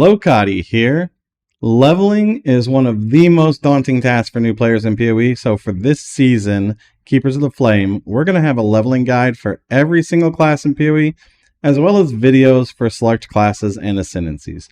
Locati here. Leveling is one of the most daunting tasks for new players in PoE, so for this season, Keepers of the Flame, we're going to have a leveling guide for every single class in PoE, as well as videos for select classes and ascendancies.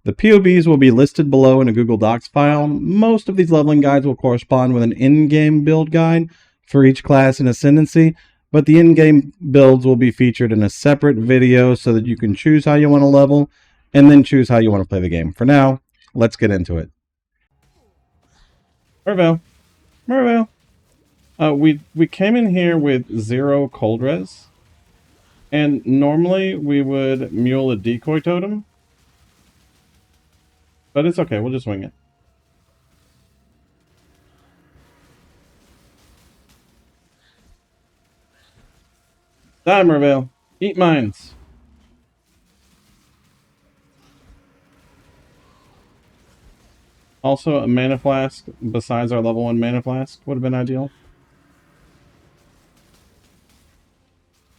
The POBs will be listed below in a Google Docs file. Most of these leveling guides will correspond with an in-game build guide for each class and ascendancy, but the in-game builds will be featured in a separate video so that you can choose how you want to level and then choose how you want to play the game. For now, let's get into it. Mervo. We came in here with 0 cold res, and normally we would mule a decoy totem, but it's okay, we'll just wing it. Die, Mervale. Eat mines. Also, a mana flask besides our level 1 mana flask would have been ideal.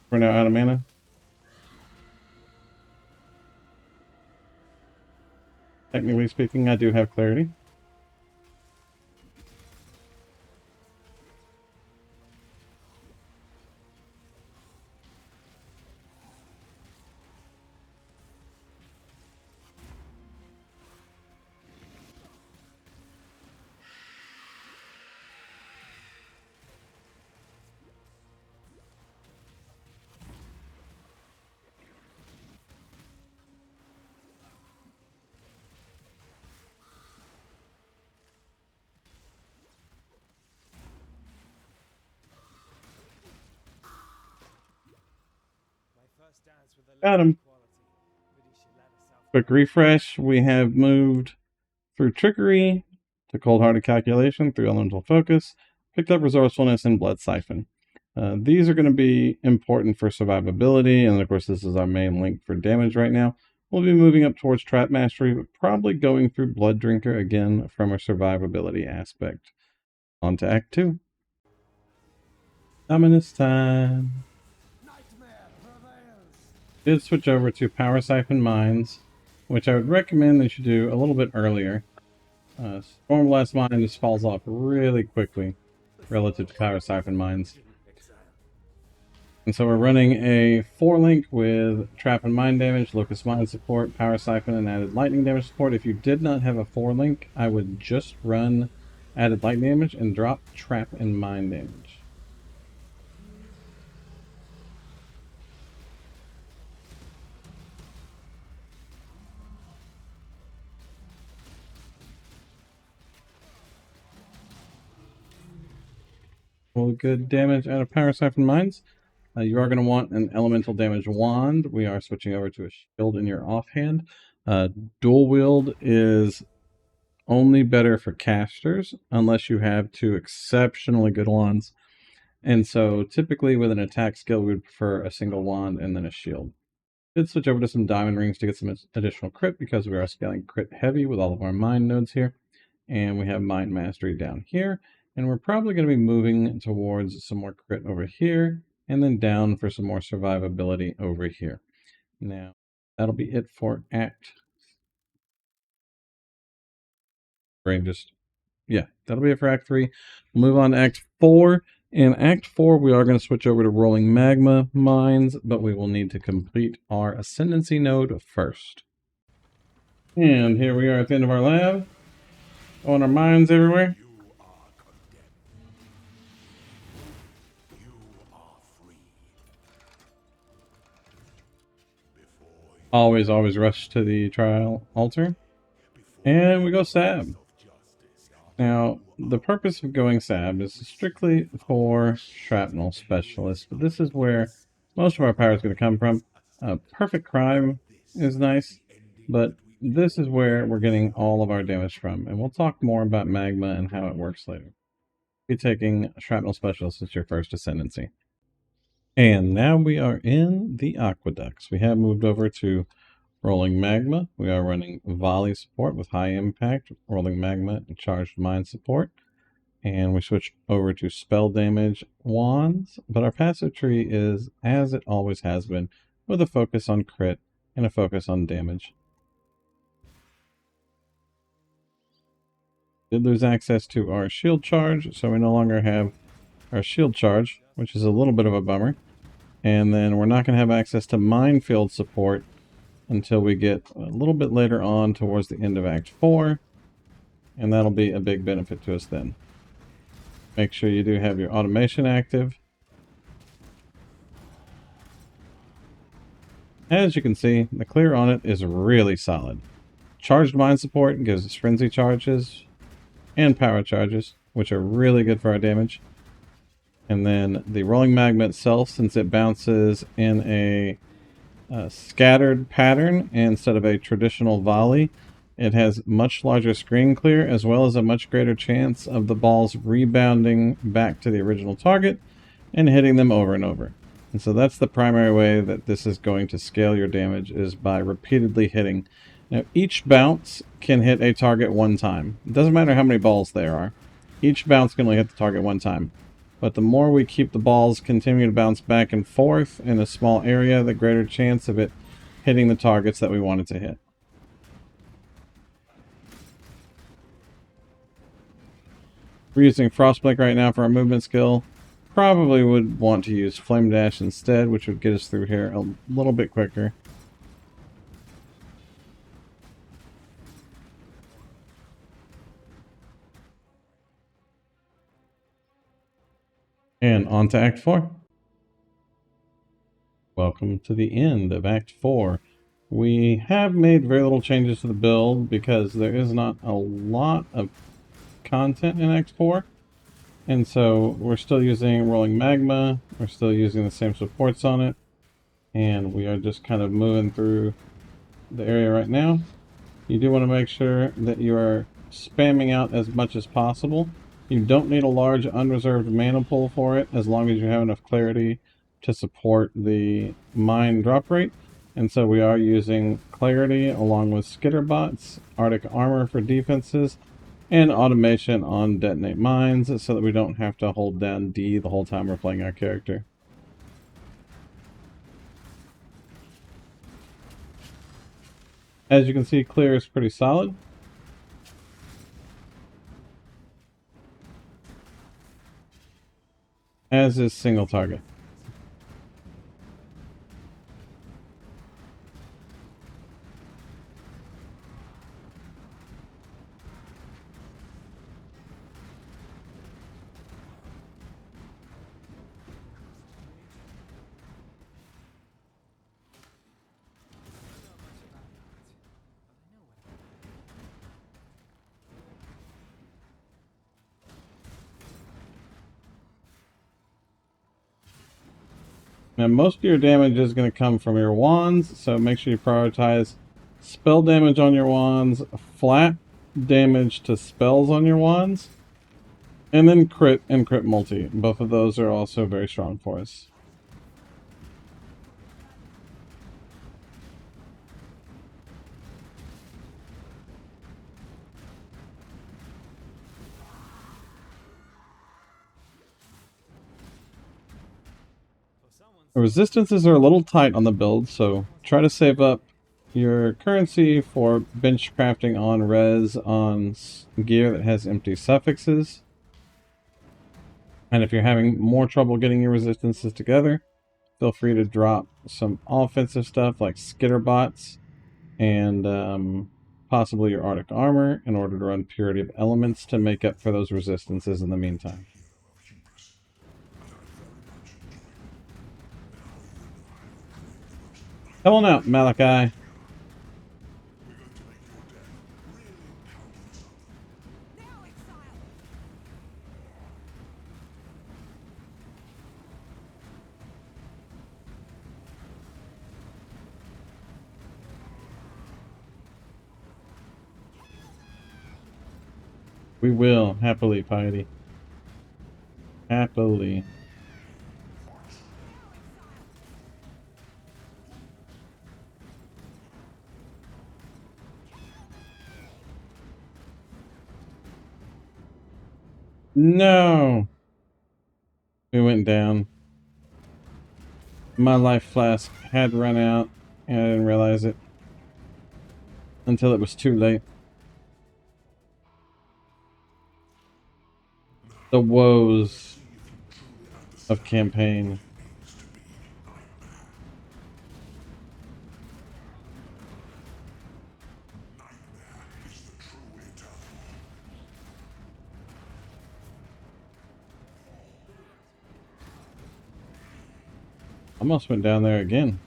We're now out of mana. Technically speaking, I do have clarity. Got him. Quick refresh. We have moved through Trickery to Cold-Hearted Calculation, through Elemental Focus, picked up Resourcefulness and Blood Siphon. These are going to be important for survivability, and of course this is our main link for damage right now. We'll be moving up towards Trap Mastery, but probably going through Blood Drinker again from a survivability aspect. On to Act 2. Ominous time. Did switch over to Power Siphon Mines, which I would recommend they should do a little bit earlier. Stormblast Mine just falls off really quickly relative to Power Siphon Mines. And so we're running a 4-link with Trap and Mine damage, Locust Mine support, Power Siphon, and added Lightning damage support. If you did not have a 4-link, I would just run added Lightning damage and drop Trap and Mine damage. Well, good damage out of Power Siphon Mines. You are going to want an elemental damage wand. We are switching over to a shield in your offhand. Dual wield is only better for casters unless you have 2 exceptionally good wands. And so typically with an attack skill, we would prefer a single wand and then a shield. Did switch over to some diamond rings to get some additional crit because we are scaling crit heavy with all of our mine nodes here. And we have Mind Mastery down here. And we're probably going to be moving towards some more crit over here, and then down for some more survivability over here. Now, that'll be it for Act. That'll be it for Act 3. We'll move on to Act 4. In Act 4, we are going to switch over to rolling magma mines, but we will need to complete our ascendancy node first. And here we are at the end of our lab. On our mines everywhere. Always rush to the trial altar. And we go Sab. Now, the purpose of going Sab is strictly for Shrapnel Specialists, but this is where most of our power is going to come from. Perfect Crime is nice, but this is where we're getting all of our damage from. And we'll talk more about Magma and how it works later. We'll be taking Shrapnel Specialist as your first ascendancy. And now we are in the Aqueducts. We have moved over to Rolling Magma. We are running Volley support with high impact, Rolling Magma and Charged Mine support. And we switch over to Spell Damage Wands. But our passive tree is, as it always has been, with a focus on crit and a focus on damage. Did lose access to our shield charge, so we no longer have our shield charge, which is a little bit of a bummer. And then we're not going to have access to minefield support until we get a little bit later on towards the end of Act 4. And that'll be a big benefit to us then. Make sure you do have your automation active. As you can see, the clear on it is really solid. Charged mine support gives us frenzy charges and power charges, which are really good for our damage. And then the rolling magma itself, since it bounces in a scattered pattern instead of a traditional volley, it has much larger screen clear as well as a much greater chance of the balls rebounding back to the original target and hitting them over and over. And so that's the primary way that this is going to scale your damage, is by repeatedly hitting. Now, each bounce can hit a target one time. It doesn't matter how many balls there are. Each bounce can only hit the target one time. But the more we keep the balls continuing to bounce back and forth in a small area, the greater chance of it hitting the targets that we want it to hit. We're using Frostblink right now for our movement skill. Probably would want to use Flame Dash instead, which would get us through here a little bit quicker. And on to Act 4. Welcome to the end of Act 4. We have made very little changes to the build because there is not a lot of content in Act 4. And so we're still using rolling magma, we're still using the same supports on it, and we are just kind of moving through the area right now. You do want to make sure that you are spamming out as much as possible. You don't need a large unreserved mana pool for it, as long as you have enough clarity to support the mine drop rate. And so we are using clarity along with skitter bots, Arctic armor for defenses, and automation on detonate mines so that we don't have to hold down D the whole time we're playing our character. As you can see, clear is pretty solid. As is single target. Now, most of your damage is going to come from your wands, so make sure you prioritize spell damage on your wands, flat damage to spells on your wands, and then crit and crit multi. Both of those are also very strong for us. The resistances are a little tight on the build, so try to save up your currency for bench crafting on res on gear that has empty suffixes. And if you're having more trouble getting your resistances together, feel free to drop some offensive stuff like skitter bots and possibly your Arctic armor in order to run purity of elements to make up for those resistances in the meantime. Come on out, Malachi. We will, happily, Piety. Happily. No! We went down. My life flask had run out, and I didn't realize it until it was too late. the woes of campaign. Almost went down there again.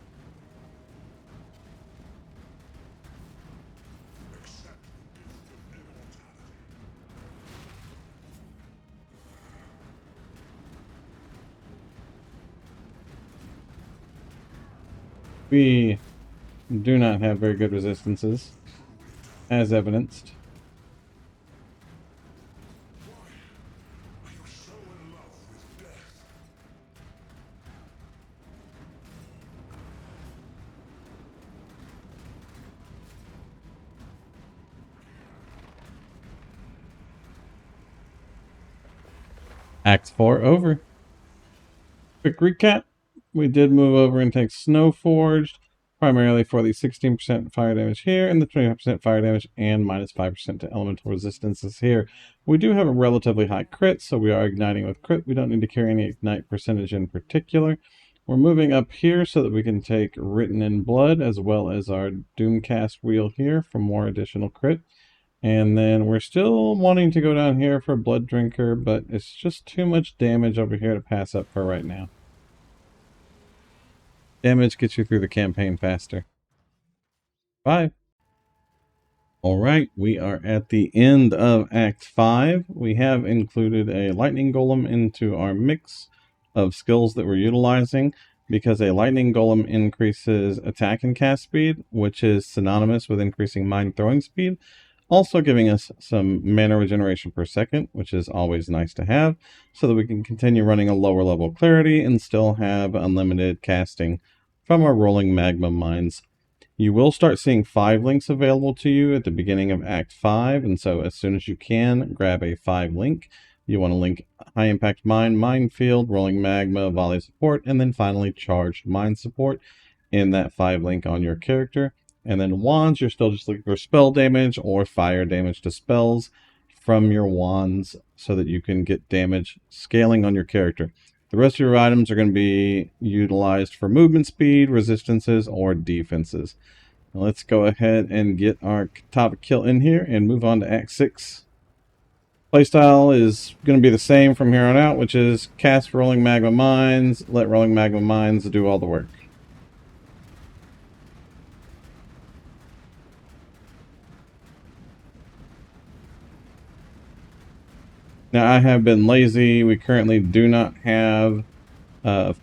We do not have very good resistances, as evidenced. Act 4 over. Quick recap. We did move over and take Snow Forged, primarily for the 16% fire damage here and the 25% fire damage and minus 5% to elemental resistances here. We do have a relatively high crit, so we are igniting with crit. We don't need to carry any ignite percentage in particular. We're moving up here so that we can take Written in Blood as well as our Doomcast wheel here for more additional crit. And then we're still wanting to go down here for Blood Drinker, but it's just too much damage over here to pass up for right now. Damage gets you through the campaign faster. Bye. Alright, we are at the end of Act 5. We have included a Lightning Golem into our mix of skills that we're utilizing because a Lightning Golem increases attack and cast speed, which is synonymous with increasing mind throwing speed. Also giving us some mana regeneration per second, which is always nice to have, so that we can continue running a lower level clarity and still have unlimited casting from our rolling magma mines. You will start seeing 5 links available to you at the beginning of Act 5, and so as soon as you can, grab a 5 link. You want to link High Impact Mine, Minefield, Rolling Magma, Volley Support, and then finally Charged Mine Support in that 5 link on your character. And then wands, you're still just looking for spell damage or fire damage to spells from your wands so that you can get damage scaling on your character. The rest of your items are going to be utilized for movement speed, resistances, or defenses. Now let's go ahead and get our Katava kill in here and move on to Act 6. Playstyle is going to be the same from here on out, which is cast Rolling Magma Mines, let Rolling Magma Mines do all the work. Now, I have been lazy. We currently do not have a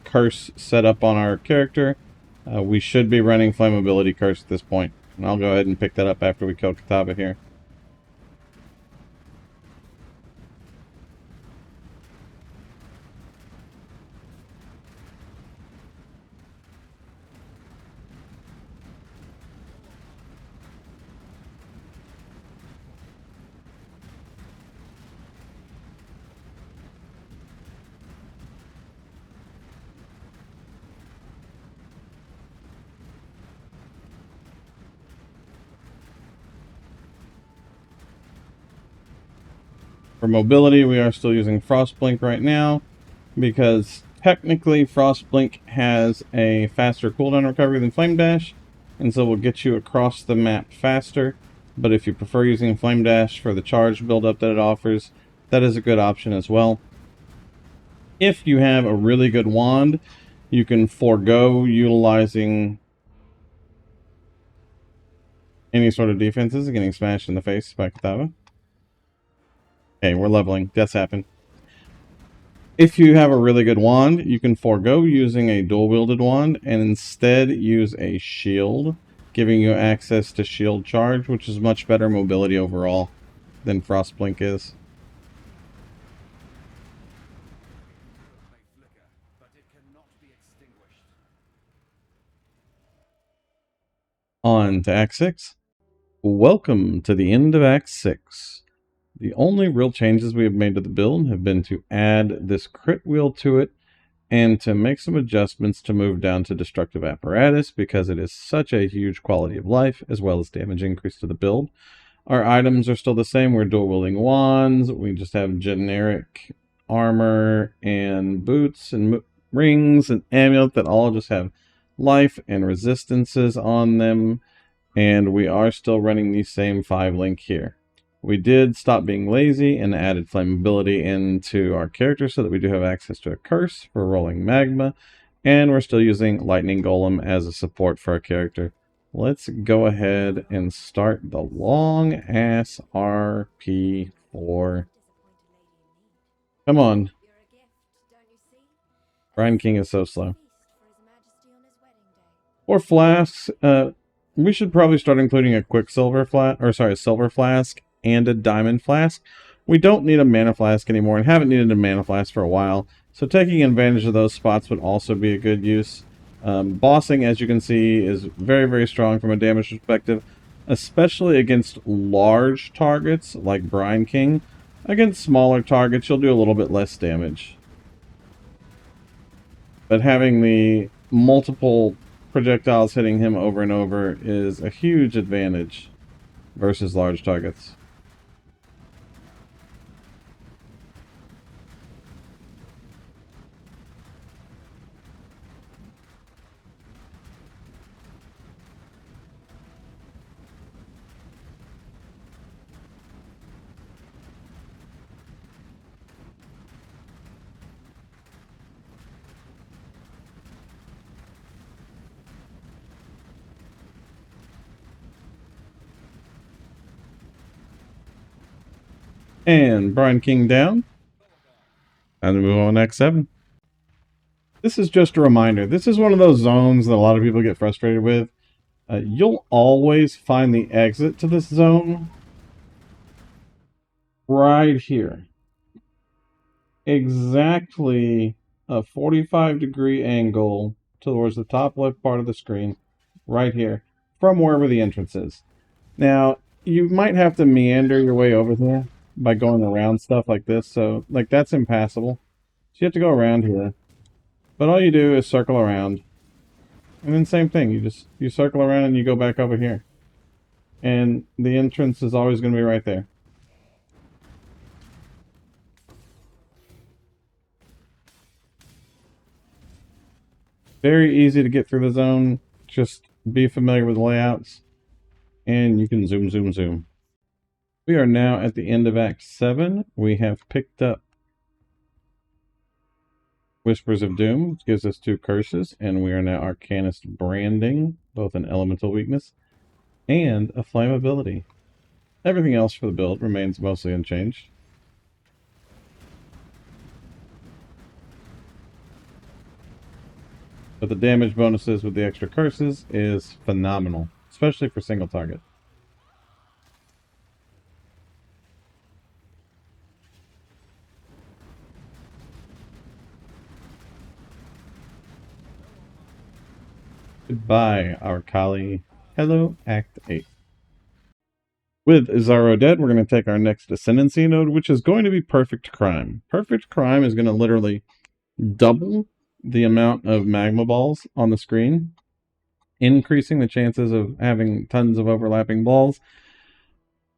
curse set up on our character. We should be running Flammability Curse at this point. And I'll go ahead and pick that up after we kill Katava here. For mobility, we are still using Frostblink right now because technically Frostblink has a faster cooldown recovery than Flame Dash, and so will get you across the map faster. But if you prefer using Flame Dash for the charge buildup that it offers, that is a good option as well. If you have a really good wand, you can forego utilizing any sort of defenses, getting smashed in the face by Katava. Okay, we're leveling. Deaths happen. If you have a really good wand, you can forego using a dual-wielded wand and instead use a shield, giving you access to shield charge, which is much better mobility overall than Frostblink is. On to Act 6. Welcome to the end of Act 6. The only real changes we have made to the build have been to add this crit wheel to it and to make some adjustments to move down to destructive apparatus because it is such a huge quality of life as well as damage increase to the build. Our items are still the same. We're dual wielding wands. We just have generic armor and boots and rings and amulet that all just have life and resistances on them. And we are still running the same 5 link here. We did stop being lazy and added flammability into our character so that we do have access to a curse for rolling magma. And we're still using lightning golem as a support for our character. Let's go ahead and start the long ass RP4. Come on. Brine King is so slow. Or flasks. We should probably start including a quicksilver silver flask and a diamond flask. We don't need a mana flask anymore and haven't needed a mana flask for a while. So taking advantage of those spots would also be a good use. Bossing, as you can see, is very, very strong from a damage perspective, especially against large targets like Brine King. Against smaller targets, you'll do a little bit less damage. But having the multiple projectiles hitting him over and over is a huge advantage versus large targets. And Brine King down. And move on to X7. This is just a reminder. This is one of those zones that a lot of people get frustrated with. You'll always find the exit to this zone right here. Exactly a 45-degree angle towards the top left part of the screen, right here, from wherever the entrance is. Now, you might have to meander your way over there by going around stuff like this, so like that's impassable. So you have to go around here. But all you do is circle around. And then same thing, you circle around and you go back over here. And the entrance is always going to be right there. Very easy to get through the zone. Just be familiar with the layouts. And you can zoom, zoom, zoom. We are now at the end of Act 7. We have picked up Whispers of Doom, which gives us 2 curses, and we are now Arcanist branding, both an elemental weakness and a flammability. Everything else for the build remains mostly unchanged. But the damage bonuses with the extra curses is phenomenal, especially for single target. Goodbye, our Kali. Hello, Act 8. With Zaro dead, we're going to take our next Ascendancy node, which is going to be Perfect Crime. Perfect Crime is going to literally double the amount of magma balls on the screen, increasing the chances of having tons of overlapping balls.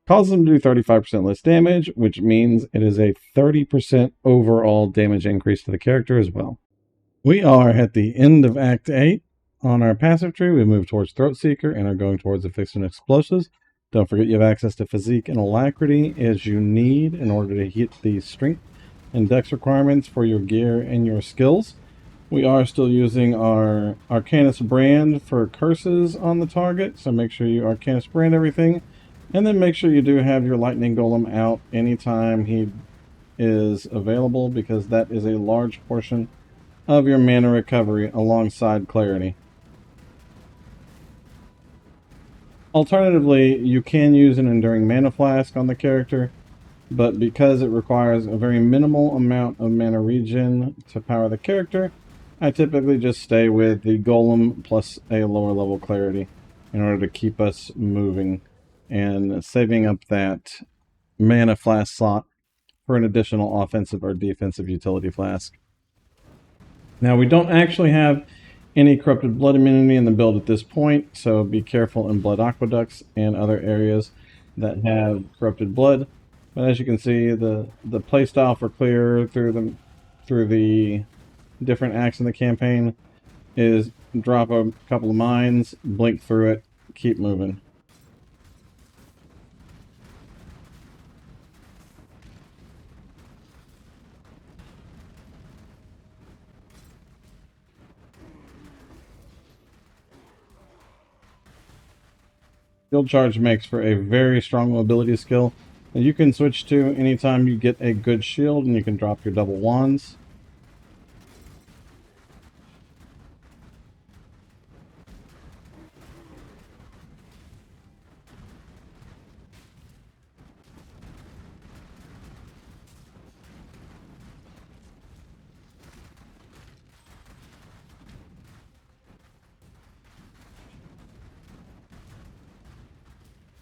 Causes them to do 35% less damage, which means it is a 30% overall damage increase to the character as well. We are at the end of Act 8. On our passive tree, we move towards Throat Seeker and are going towards Affixing Explosives. Don't forget you have access to Physique and Alacrity as you need in order to hit the Strength and Dex requirements for your gear and your skills. We are still using our Arcanist brand for curses on the target, so make sure you Arcanist brand everything. And then make sure you do have your Lightning Golem out anytime he is available, because that is a large portion of your mana recovery alongside Clarity. Alternatively, you can use an Enduring Mana Flask on the character, but because it requires a very minimal amount of mana regen to power the character, I typically just stay with the Golem plus a lower level Clarity in order to keep us moving and saving up that mana flask slot for an additional offensive or defensive utility flask. Now, we don't actually have any Corrupted Blood immunity in the build at this point, so be careful in Blood Aqueducts and other areas. that have corrupted blood. But as you can see, the playstyle for clear through the different acts in the campaign is drop a couple of mines, blink through it, keep moving. Shield charge makes for a very strong mobility skill that you can switch to anytime you get a good shield, and you can drop your double wands.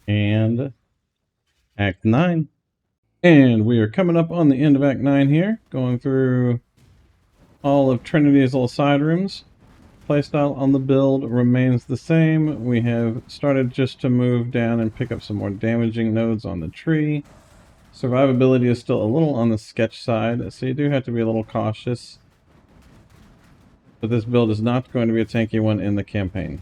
And Act 9. And we are coming up on the end of Act 9 here, going through all of Trinity's little side rooms. Playstyle on the build remains the same. We have started just to move down and pick up some more damaging nodes on the tree. Survivability is still a little on the sketch side, so you do have to be a little cautious. But this build is not going to be a tanky one in the campaign.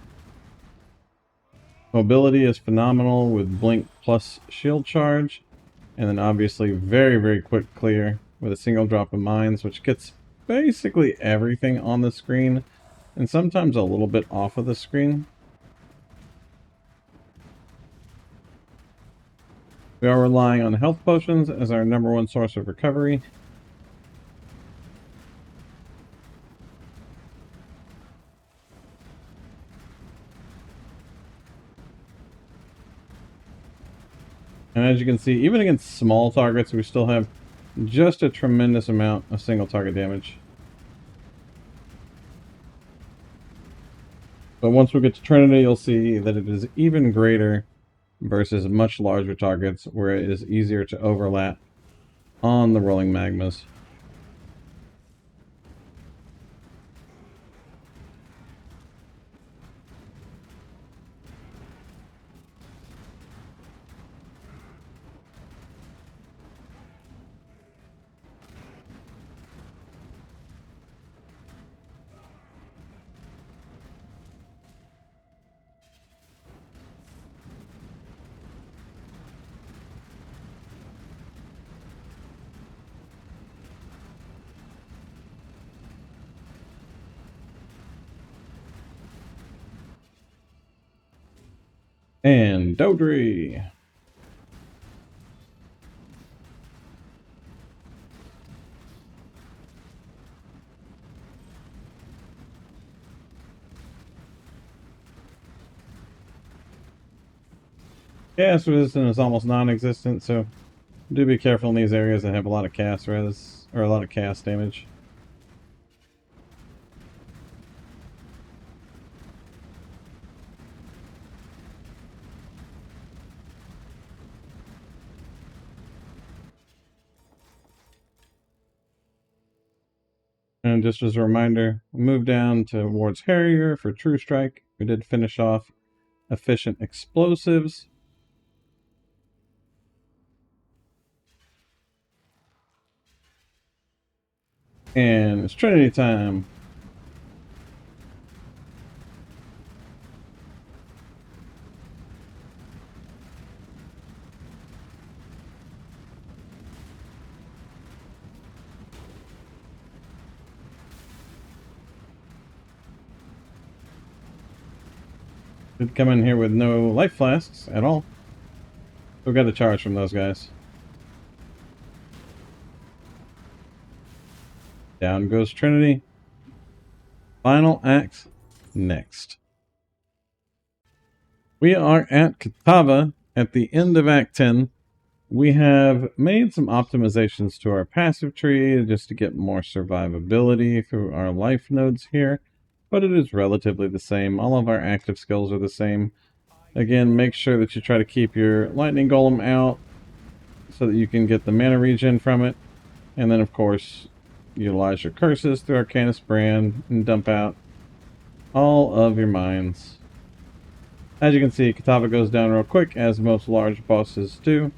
Mobility is phenomenal with blink plus shield charge. And then obviously very, very quick clear with a single drop of mines, which gets basically everything on the screen and sometimes a little bit off of the screen. We are relying on health potions as our #1 source of recovery. And as you can see, even against small targets, we still have just a tremendous amount of single target damage. But once we get to Trinity, you'll see that it is even greater versus much larger targets, where it is easier to overlap on the rolling magmas. And Dodri. Chaos resistance is almost non-existent, so do be careful in these areas that have a lot of chaos res, or a lot of chaos damage. And just as a reminder, move down towards Harrier for True Strike. We did finish off efficient explosives. And it's Trinity time. Did come in here with no life flasks at all. We've got a charge from those guys. Down goes Trinity. Final act next. We are at Katava at the end of Act 10. We have made some optimizations to our passive tree just to get more survivability through our life nodes here, but it is relatively the same. All of our active skills are the same. Again, make sure that you try to keep your lightning golem out so that you can get the mana regen from it. And then, of course, utilize your curses through Arcanus Brand and dump out all of your mines. As you can see, Katava goes down real quick, as most large bosses do.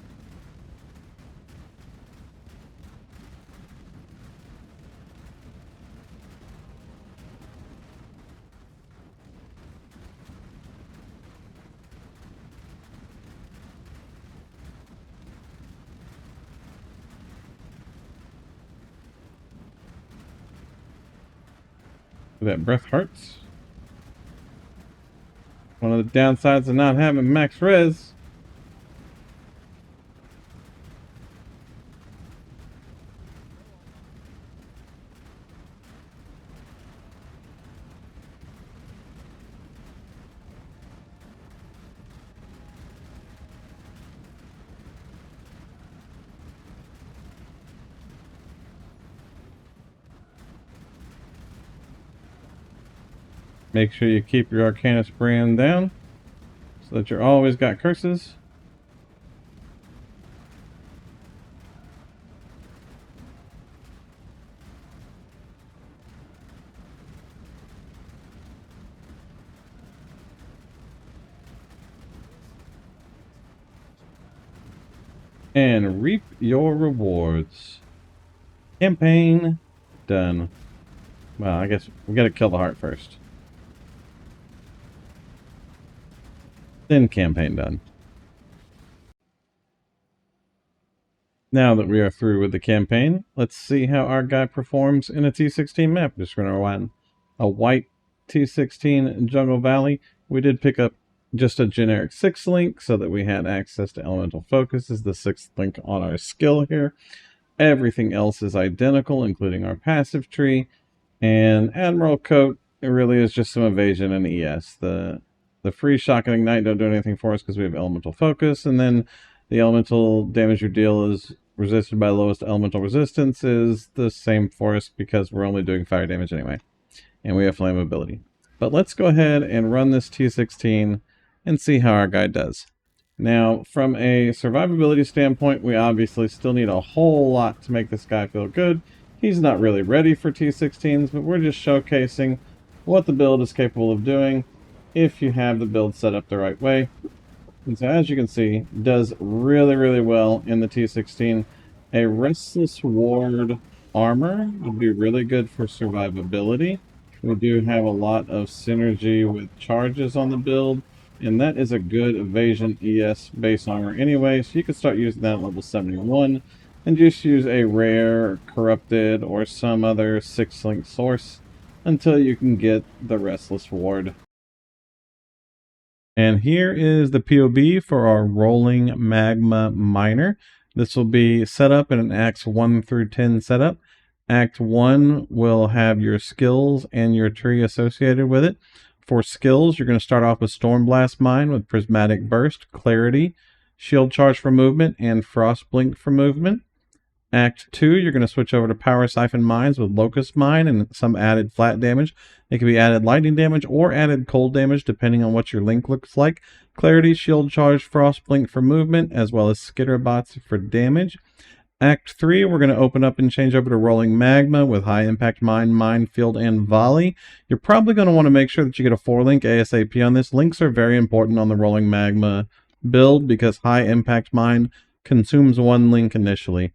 That breath hurts. One of the downsides of not having max res. Make sure you keep your Arcanus brand down so that you're always got curses. And reap your rewards. Campaign done. Well, I guess we gotta kill the heart first. Then campaign done. Now that we are through with the campaign, let's see how our guy performs in a T16 map. Just going to run a white T16 Jungle Valley. We did pick up just a generic 6th link so that we had access to Elemental Focus as the 6th link on our skill here. Everything else is identical, including our passive tree. And Admiral Coat, it really is just some evasion and ES. The free shock and ignite don't do anything for us because we have Elemental Focus, and then the elemental damage you deal is resisted by lowest elemental resistance is the same for us because we're only doing fire damage anyway. And we have flammability. But let's go ahead and run this T16 and see how our guy does. Now, from a survivability standpoint, we obviously still need a whole lot to make this guy feel good. He's not really ready for T16s, but we're just showcasing what the build is capable of doing if you have the build set up the right way. And so as you can see, does really, really well in the T16. A Restless Ward armor would be really good for survivability. We do have a lot of synergy with charges on the build, and that is a good evasion ES base armor anyway, so you can start using that at level 71 and just use a rare, corrupted, or some other 6th link source until you can get the Restless Ward. And here is the POB for our rolling magma miner. This will be set up in an Acts 1 through 10 setup. Act 1 will have your skills and your tree associated with it. For skills, you're going to start off with Stormblast Mine with Prismatic Burst, Clarity, Shield Charge for movement, and Frost Blink for movement. Act 2, you're going to switch over to Power Siphon Mines with Locust Mine and some added flat damage. It can be added lightning damage or added cold damage depending on what your link looks like. Clarity, Shield Charge, Frost Blink for movement, as well as Skitter Bots for damage. Act 3, we're going to open up and change over to Rolling Magma with High Impact Mine, Minefield, and Volley. You're probably going to want to make sure that you get a 4-link ASAP on this. Links are very important on the Rolling Magma build because High Impact Mine consumes 1 link initially.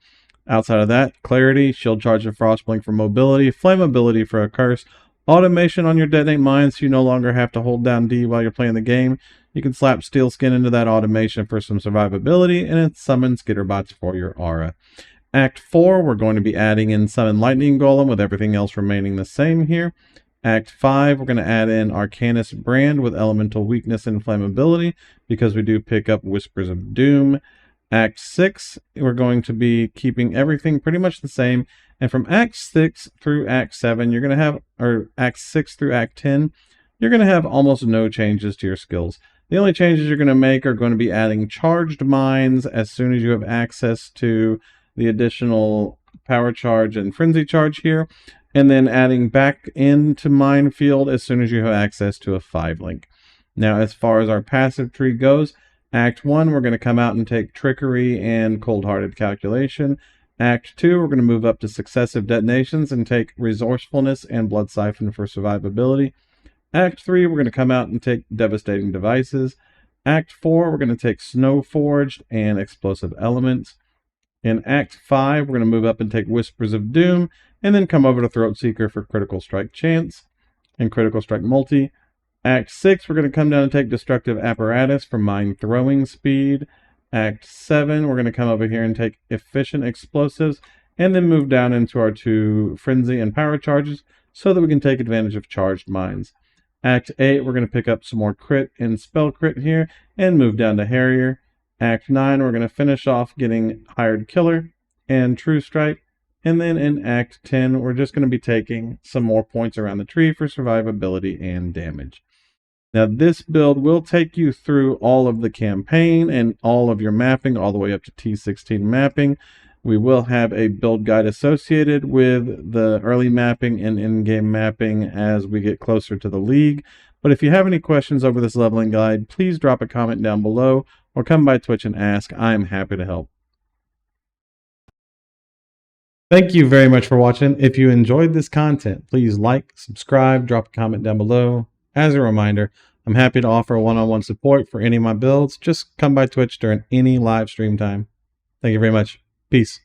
Outside of that, Clarity, Shield Charge and Frost Blink for mobility, Flammability for a curse, automation on your detonate mines so you no longer have to hold down D while you're playing the game. You can slap Steel Skin into that automation for some survivability, and it summons Skitterbots for your aura. Act 4, we're going to be adding in Summon Lightning Golem with everything else remaining the same here. Act 5, we're going to add in Arcanus Brand with Elemental Weakness and Flammability because we do pick up Whispers of Doom. Act 6, we're going to be keeping everything pretty much the same. And from Act 6 through Act 7, you're going to have, or Act 6 through Act 10, you're going to have almost no changes to your skills. The only changes you're going to make are going to be adding charged mines as soon as you have access to the additional power charge and frenzy charge here, and then adding back into Minefield as soon as you have access to a 5-link. Now, as far as our passive tree goes, Act 1, we're going to come out and take Trickery and Cold-Hearted Calculation. Act 2, we're going to move up to Successive Detonations and take Resourcefulness and Blood Siphon for survivability. Act 3, we're going to come out and take Devastating Devices. Act 4, we're going to take Snow Forged and Explosive Elements. In Act 5, we're going to move up and take Whispers of Doom, and then come over to Throat Seeker for Critical Strike Chance and Critical Strike Multi. Act 6, we're going to come down and take Destructive Apparatus for Mind Throwing Speed. Act 7, we're going to come over here and take Efficient Explosives, and then move down into our 2 Frenzy and Power Charges so that we can take advantage of Charged Mines. Act 8, we're going to pick up some more Crit and Spell Crit here, and move down to Harrier. Act 9, we're going to finish off getting Hired Killer and True Strike. And then in Act 10, we're just going to be taking some more points around the tree for survivability and damage. Now, this build will take you through all of the campaign and all of your mapping, all the way up to T16 mapping. We will have a build guide associated with the early mapping and in-game mapping as we get closer to the league. But if you have any questions over this leveling guide, please drop a comment down below or come by Twitch and ask. I'm happy to help. Thank you very much for watching. If you enjoyed this content, please like, subscribe, drop a comment down below. As a reminder, I'm happy to offer one-on-one support for any of my builds. Just come by Twitch during any live stream time. Thank you very much. Peace.